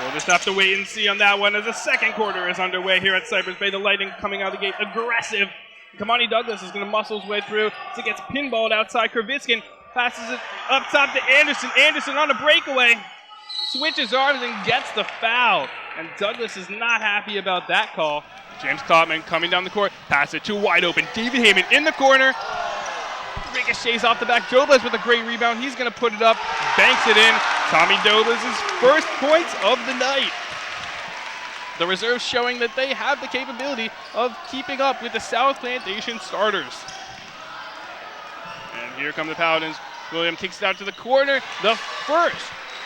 We'll just have to wait and see on that one as the second quarter is underway here at Cypress Bay. The Lightning coming out of the gate aggressive. Kamani Douglas is going to muscle his way through as he gets pinballed outside. Kravitskin passes it up top to Anderson. Anderson on a breakaway. Switches arms and gets the foul. And Douglas is not happy about that call. James Cotman coming down the court. Pass it to wide open. David Heyman in the corner. Ricochets off the back. Dobles with a great rebound. He's going to put it up. Banks it in. Tommy Dobles' first points of the night. The reserves showing that they have the capability of keeping up with the South Plantation starters. And here come the Paladins. William kicks it out to the corner. The first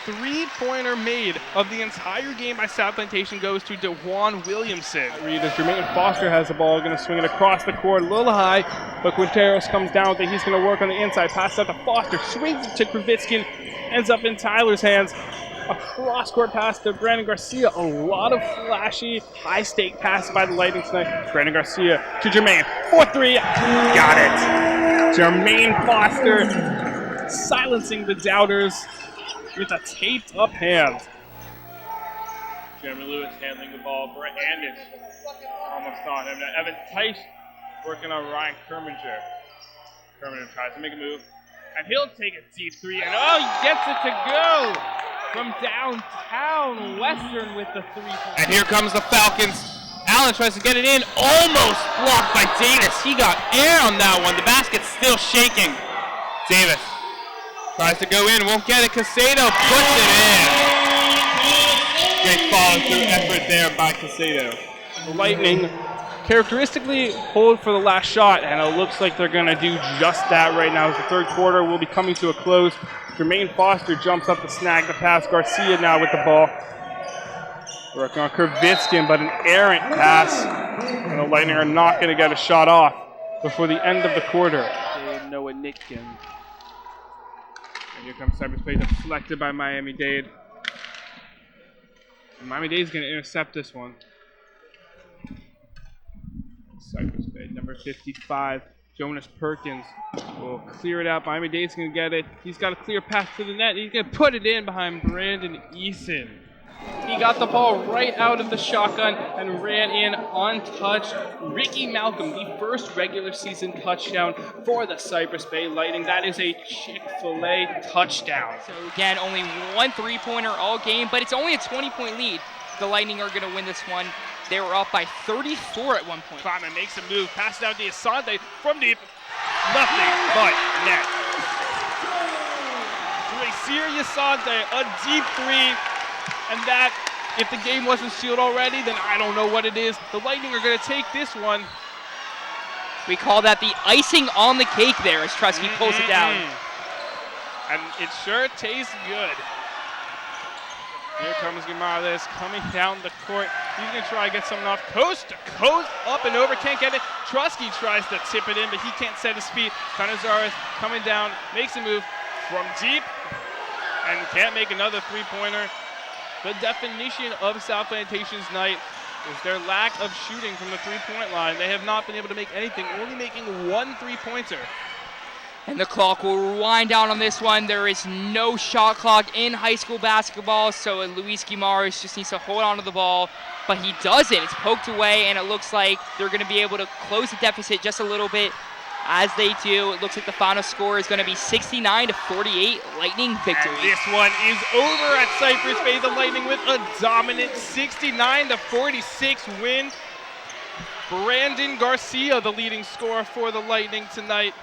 three-pointer made of the entire game by South Plantation goes to DeJuan Williamson. Reed as Jermaine Foster has the ball, going to swing it across the court a little high, but Quinteros comes down with it. He's going to work on the inside, pass out to Foster, swings it to Kravitskin, ends up in Tyler's hands. A cross-court pass to Brandon Garcia. A lot of flashy, high-stake passes by the Lightning tonight. Brandon Garcia to Jermaine. 4-3. Got it. Jermaine Foster silencing the doubters with a taped-up hand. Jeremy Lewis handling the ball. Brett Andis almost on him. Now Evan Tice working on Ryan Kerminger. Kerminger tries to make a move, and he'll take a deep three, and he gets it to go from downtown. Western with the three-point. And here comes the Falcons. Allen tries to get it in, almost blocked by Davis. He got air on that one. The basket's still shaking. Davis tries to go in, won't get it. Casado puts it in. Great follow-through effort there by Casado. The Lightning characteristically hold for the last shot, and it looks like they're going to do just that right now as the third quarter will be coming to a close. Jermaine Foster jumps up to snag the pass. Garcia now with the ball. Working on Kravitskin, but an errant pass. And the Lightning are not going to get a shot off before the end of the quarter. Noah Nitkin. And here comes Cypress Bay, deflected by Miami-Dade. Miami-Dade's going to intercept this one. Cypress Bay, number 55, Jonas Perkins will clear it out. Miami-Dade's going to get it. He's got a clear path to the net. He's going to put it in behind Brandon Eason. He got the ball right out of the shotgun and ran in untouched. Ricky Malcolm, the first regular season touchdown for the Cypress Bay Lightning. That is a Chick-fil-A touchdown. So again, only one three-pointer all game, but it's only a 20-point lead. The Lightning are going to win this one. They were up by 34 at one point. Clyman makes a move, passes out to Asante from deep. Nothing but net. Gracier Asante, a deep three. And that, if the game wasn't sealed already, then I don't know what it is. The Lightning are going to take this one. We call that the icing on the cake there as Trusky pulls it down. And it sure tastes good. Here comes Guimaraes coming down the court. He's going to try to get something off. Coast to coast, up and over, can't get it. Trusky tries to tip it in, but he can't set his feet. Canizares coming down, makes a move from deep, and can't make another three-pointer. The definition of South Plantation's night is their lack of shooting from the three-point line. They have not been able to make anything, only making one three-pointer. And the clock will wind down on this one. There is no shot clock in high school basketball, so Luis Guimaraes just needs to hold on to the ball. But he doesn't. It's poked away, and it looks like they're going to be able to close the deficit just a little bit. As they do, it looks like the final score is going to be 69-48, Lightning victory. And this one is over at Cypress Bay. The Lightning with a dominant 69-46 win. Brandon Garcia, the leading scorer for the Lightning tonight,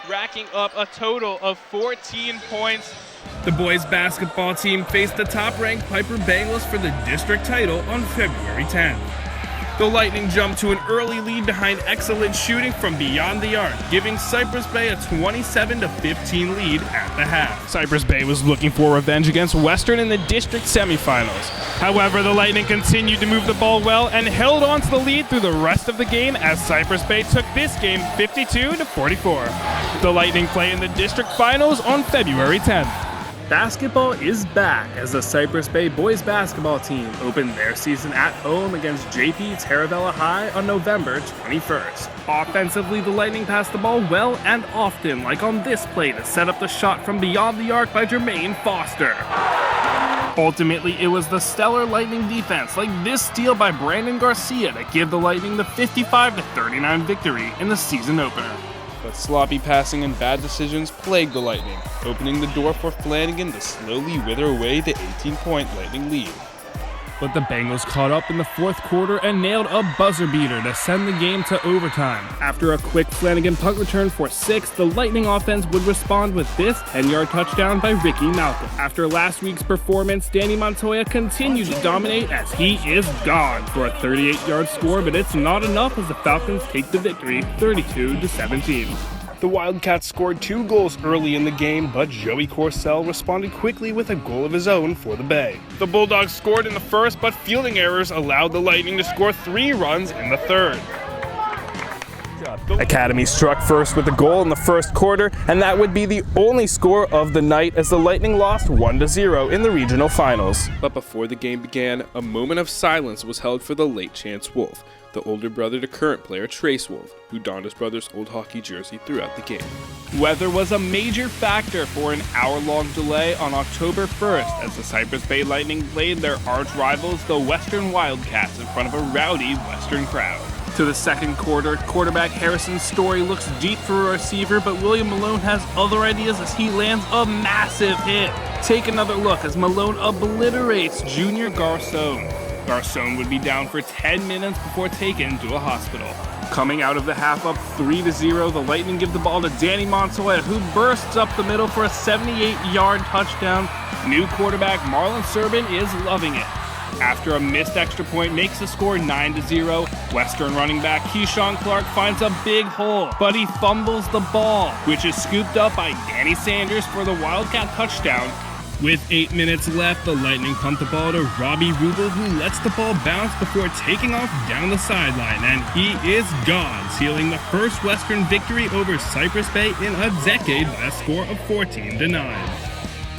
racking up a total of 14 points. The boys basketball team faced the top-ranked Piper Bengals for the district title on February 10th. The Lightning jumped to an early lead behind excellent shooting from beyond the arc, giving Cypress Bay a 27-15 lead at the half. Cypress Bay was looking for revenge against Western in the district semifinals. However, the Lightning continued to move the ball well and held on to the lead through the rest of the game as Cypress Bay took this game 52-44. The Lightning play in the district finals on February 10th. Basketball is back as the Cypress Bay boys basketball team opened their season at home against JP Taravella High on November 21st. Offensively, the Lightning passed the ball well and often, like on this play to set up the shot from beyond the arc by Jermaine Foster. Ultimately, it was the stellar Lightning defense, like this steal by Brandon Garcia, that gave the Lightning the 55-39 victory in the season opener. But sloppy passing and bad decisions plagued the Lightning, opening the door for Flanagan to slowly wither away the 18-point Lightning lead. But the Bengals caught up in the fourth quarter and nailed a buzzer beater to send the game to overtime. After a quick Flanagan punt return for 6, the Lightning offense would respond with this 10-yard touchdown by Ricky Malcolm. After last week's performance, Danny Montoya continued to dominate as he is gone for a 38-yard score, but it's not enough as the Falcons take the victory 32-17. The Wildcats scored 2 goals early in the game, but Joey Corcel responded quickly with a goal of his own for the Bay. The Bulldogs scored in the first, but fielding errors allowed the Lightning to score 3 runs in the third. Academy struck first with a goal in the first quarter, and that would be the only score of the night as the Lightning lost 1-0 in the regional finals. But before the game began, a moment of silence was held for the late Chance Wolf, the older brother to current player Trace Wolf, who donned his brother's old hockey jersey throughout the game. Weather was a major factor for an hour-long delay on October 1st as the Cypress Bay Lightning played their arch rivals, the Western Wildcats, in front of a rowdy Western crowd. To the second quarter, quarterback Harrison Story looks deep for a receiver, but William Malone has other ideas as he lands a massive hit. Take another look as Malone obliterates Junior Garcon. Garcon would be down for 10 minutes before taken to a hospital. Coming out of the half up 3-0, the Lightning give the ball to Danny Montoya, who bursts up the middle for a 78-yard touchdown. New quarterback Marlon Serban is loving it. After a missed extra point makes the score 9-0, Western running back Keyshawn Clark finds a big hole, but he fumbles the ball, which is scooped up by Danny Sanders for the Wildcat touchdown. With 8 minutes left, the Lightning pump the ball to Robbie Rubel, who lets the ball bounce before taking off down the sideline, and he is gone, sealing the first Western victory over Cypress Bay in a decade by a score of 14-9.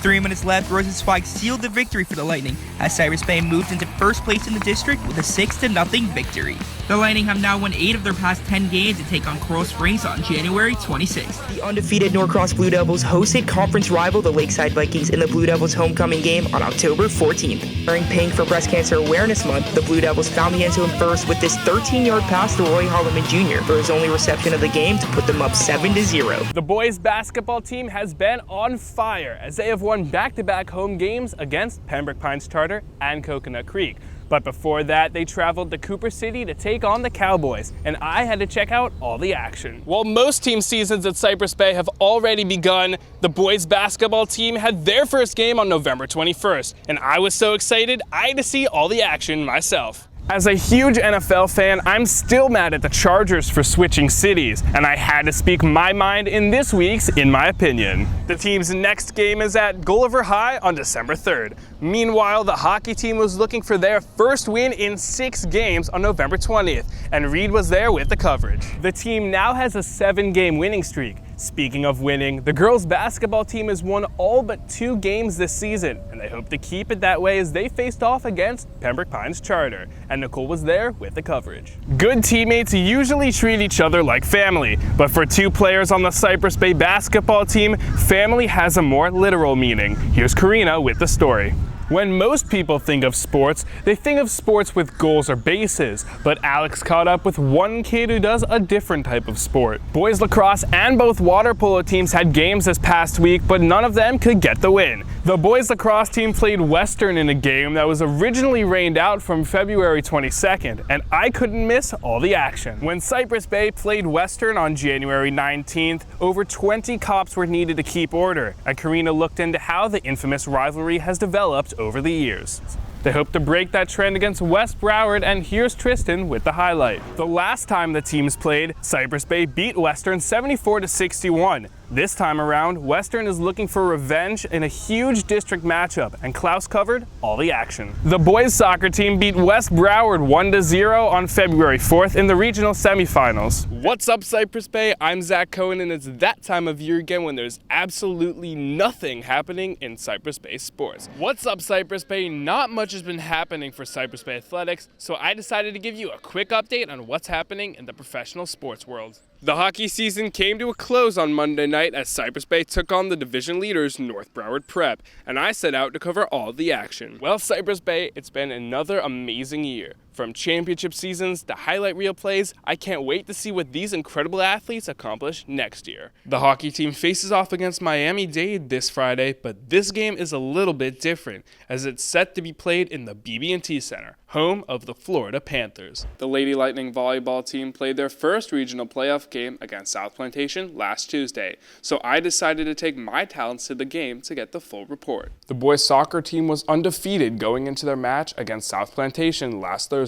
3 minutes left, Rosenzweig sealed the victory for the Lightning as Cypress Bay moved into first place in the district with a 6-0 victory. The Lightning have now won 8 of their past 10 games to take on Coral Springs on January 26th. The undefeated Norcross Blue Devils hosted conference rival the Lakeside Vikings in the Blue Devils homecoming game on October 14th. During Pink for Breast Cancer Awareness Month, the Blue Devils found the end zone first with this 13-yard pass to Roy Holloman Jr. for his only reception of the game to put them up 7-0. The boys basketball team has been on fire as they have won back-to-back home games against Pembroke Pines Charter and Coconut Creek. But before that, they traveled to Cooper City to take on the Cowboys, and I had to check out all the action. While most team seasons at Cypress Bay have already begun, the boys basketball team had their first game on November 21st, and I was so excited I had to see all the action myself. As a huge NFL fan, I'm still mad at the Chargers for switching cities, and I had to speak my mind in this week's In My Opinion. The team's next game is at Gulliver High on December 3rd. Meanwhile, the hockey team was looking for their first win in 6 games on November 20th, and Reed was there with the coverage. The team now has a 7-game winning streak. Speaking of winning, the girls basketball team has won all but 2 games this season, and they hope to keep it that way as they faced off against Pembroke Pines Charter, and Nicole was there with the coverage. Good teammates usually treat each other like family, but for 2 players on the Cypress Bay basketball team, family has a more literal meaning. Here's Karina with the story. When most people think of sports, they think of sports with goals or bases, but Alex caught up with one kid who does a different type of sport. Boys lacrosse and both water polo teams had games this past week, but none of them could get the win. The boys lacrosse team played Western in a game that was originally rained out from February 22nd, and I couldn't miss all the action. When Cypress Bay played Western on January 19th, over 20 cops were needed to keep order, and Karina looked into how the infamous rivalry has developed over the years. They hope to break that trend against West Broward, and here's Tristan with the highlight. The last time the teams played, Cypress Bay beat Western 74-61. This time around, Western is looking for revenge in a huge district matchup, and Klaus covered all the action. The boys soccer team beat West Broward 1-0 on February 4th in the regional semifinals. What's up, Cypress Bay? I'm Zach Cohen, and it's that time of year again when there's absolutely nothing happening in Cypress Bay sports. What's up, Cypress Bay? Not much has been happening for Cypress Bay athletics, so I decided to give you a quick update on what's happening in the professional sports world. The hockey season came to a close on Monday night as Cypress Bay took on the division leaders North Broward Prep, and I set out to cover all the action. Well, Cypress Bay, it's been another amazing year. From championship seasons to highlight reel plays, I can't wait to see what these incredible athletes accomplish next year. The hockey team faces off against Miami-Dade this Friday, but this game is a little bit different, as it's set to be played in the BB&T Center, home of the Florida Panthers. The Lady Lightning volleyball team played their first regional playoff game against South Plantation last Tuesday, so I decided to take my talents to the game to get the full report. The boys soccer team was undefeated going into their match against South Plantation last Thursday,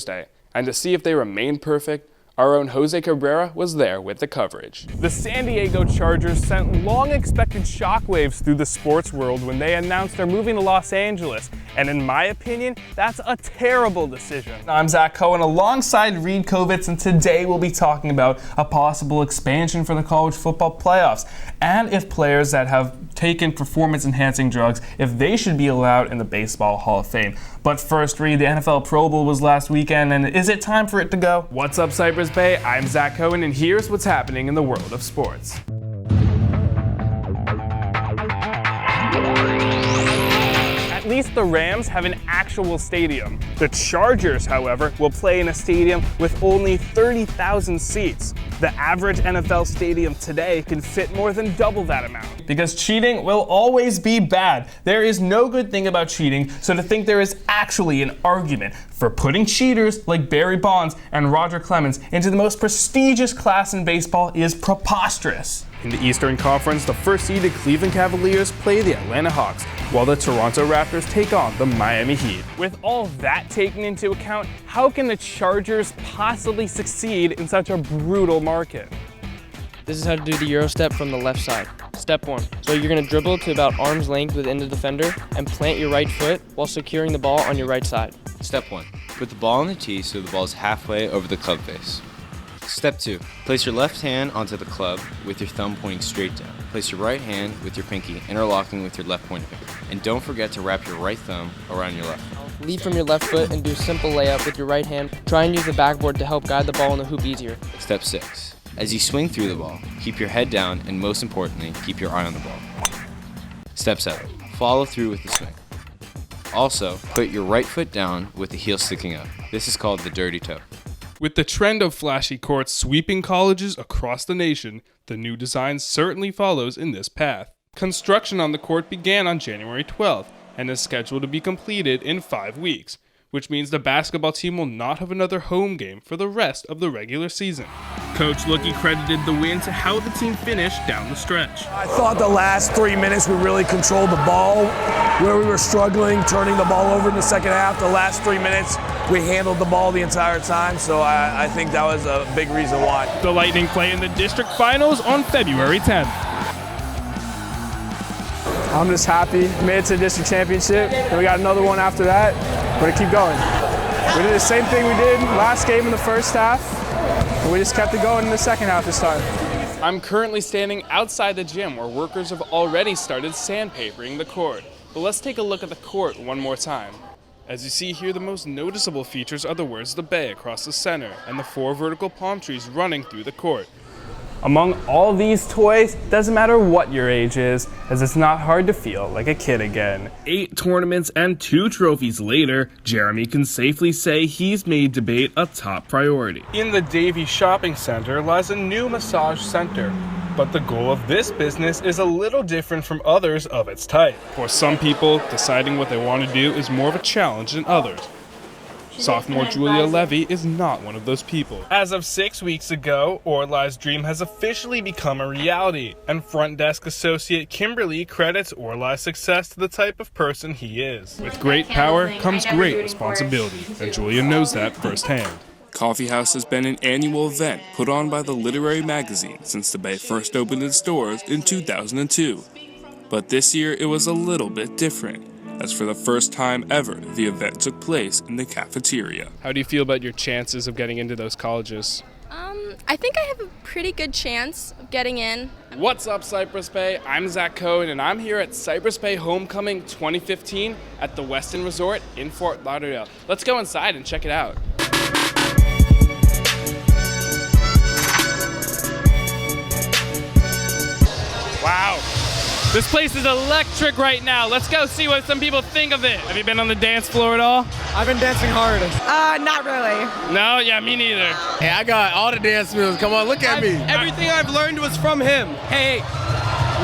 and to see if they remained perfect, our own Jose Cabrera was there with the coverage. The San Diego Chargers sent long-expected shockwaves through the sports world when they announced they're moving to Los Angeles, and in my opinion, that's a terrible decision. I'm Zach Cohen alongside Reed Kovitz, and today we'll be talking about a possible expansion for the college football playoffs, and if players that have taken performance-enhancing drugs, if they should be allowed in the Baseball Hall of Fame. But first, Reed, the NFL Pro Bowl was last weekend, and is it time for it to go? What's up, Cypress Bay? I'm Zach Cohen, and here's what's happening in the world of sports. At least the Rams have an actual stadium. The Chargers, however, will play in a stadium with only 30,000 seats. The average NFL stadium today can fit more than double that amount. Because cheating will always be bad. There is no good thing about cheating, so to think there is actually an argument for putting cheaters like Barry Bonds and Roger Clemens into the most prestigious class in baseball is preposterous. In the Eastern Conference, the first-seeded Cleveland Cavaliers play the Atlanta Hawks, while the Toronto Raptors take on the Miami Heat. With all that taken into account, how can the Chargers possibly succeed in such a brutal market? This is how to do the Euro step from the left side. Step 1. So you're going to dribble to about arm's length within the defender and plant your right foot while securing the ball on your right side. Step 1. Put the ball on the tee so the ball is halfway over the club face. Step 2. Place your left hand onto the club with your thumb pointing straight down. Place your right hand with your pinky interlocking with your left pointer finger. And don't forget to wrap your right thumb around your left thumb. Lead from your left foot and do simple layup with your right hand. Try and use the backboard to help guide the ball in the hoop easier. Step 6. As you swing through the ball, keep your head down and most importantly, keep your eye on the ball. Step 7. Follow through with the swing. Also, put your right foot down with the heel sticking up. This is called the dirty toe. With the trend of flashy courts sweeping colleges across the nation, the new design certainly follows in this path. Construction on the court began on January 12th and is scheduled to be completed in 5 weeks, which means the basketball team will not have another home game for the rest of the regular season. Coach Lookie credited the win to how the team finished down the stretch. I thought the last 3 minutes we really controlled the ball. Where we were struggling, turning the ball over in the second half, the last 3 minutes we handled the ball the entire time, so I think that was a big reason why. The Lightning play in the district finals on February 10th. I'm just happy. We made it to the district championship, and we got another one after that. We're gonna keep going. We did the same thing we did last game in the first half, and we just kept it going in the second half this time. I'm currently standing outside the gym where workers have already started sandpapering the court. But let's take a look at the court one more time. As you see here, the most noticeable features are the words "The Bay" across the center and the 4 vertical palm trees running through the court. Among all these toys, doesn't matter what your age is, as it's not hard to feel like a kid again. 8 tournaments and 2 trophies later, Jeremy can safely say he's made debate a top priority. In the Davie Shopping Center lies a new massage center, but the goal of this business is a little different from others of its type. For some people, deciding what they want to do is more of a challenge than others. Sophomore Julia Levy is not one of those people. As of 6 weeks ago, Orlai's dream has officially become a reality, and front desk associate Kimberly credits Orlai's success to the type of person he is. With great power comes great responsibility, and Julia knows that firsthand. Coffee House has been an annual event put on by the literary magazine since the Bay first opened its doors in 2002. But this year it was a little bit different, as for the first time ever, the event took place in the cafeteria. How do you feel about your chances of getting into those colleges? I think I have a pretty good chance of getting in. What's up, Cypress Bay? I'm Zach Cohen, and I'm here at Cypress Bay Homecoming 2015 at the Westin Resort in Fort Lauderdale. Let's go inside and check it out. This place is electric right now. Let's go see what some people think of it. Have you been on the dance floor at all? I've been dancing hard. Not really. No? Yeah, me neither. Hey, I got all the dance moves. Come on, look at me. Everything I've learned was from him. Hey,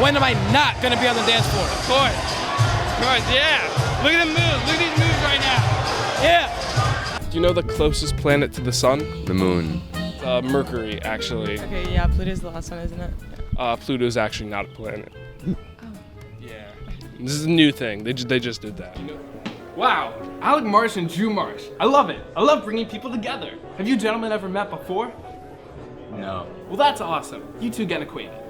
when am I not gonna be on the dance floor? Of course, yeah. Look at the moves. Look at these moves right now. Yeah. Do you know the closest planet to the sun? The moon. Mercury, actually. Okay, yeah, Pluto's the last one, isn't it? Pluto's actually not a planet. Yeah. This is a new thing. They just did that. Wow, Alec Marsh and Drew Marsh. I love it. I love bringing people together. Have you gentlemen ever met before? No. Well, that's awesome. You two get acquainted.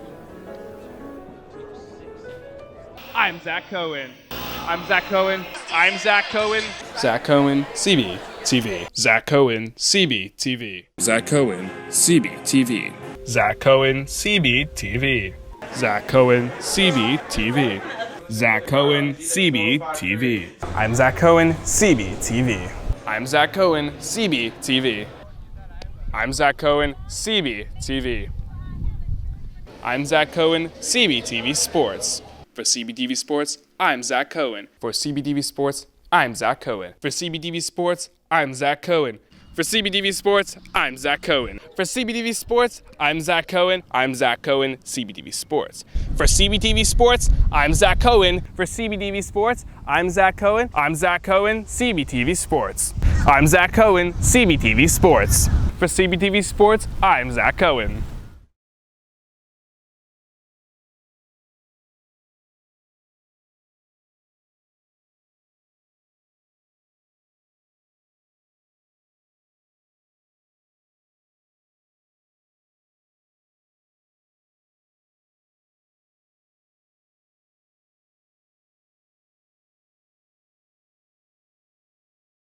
I'm Zach Cohen. I'm Zach Cohen. I'm Zach Cohen. Zach Cohen, CB TV. Zach Cohen, CB TV. Zach Cohen, CB TV. Zach Cohen, CB TV. Zach Cohen, CB TV. Zach Cohen, CB TV. I'm Zach Cohen, CB TV. I'm Zach Cohen, CB TV. I'm Zach Cohen, CB TV. I'm Zach Cohen, CBTV Sports. For CBTV Sports, I'm Zach Cohen. For CBTV Sports, I'm Zach Cohen. For CBTV Sports, I'm Zach Cohen. For CBTV Sports, I'm Zach Cohen. For CBTV Sports, I'm Zach Cohen. I'm Zach Cohen, CBTV Sports. For CBTV Sports, I'm Zach Cohen. For CBTV Sports, I'm Zach Cohen. I'm Zach Cohen, CBTV Sports. I'm Zach Cohen, CBTV Sports. For CBTV Sports, I'm Zach Cohen.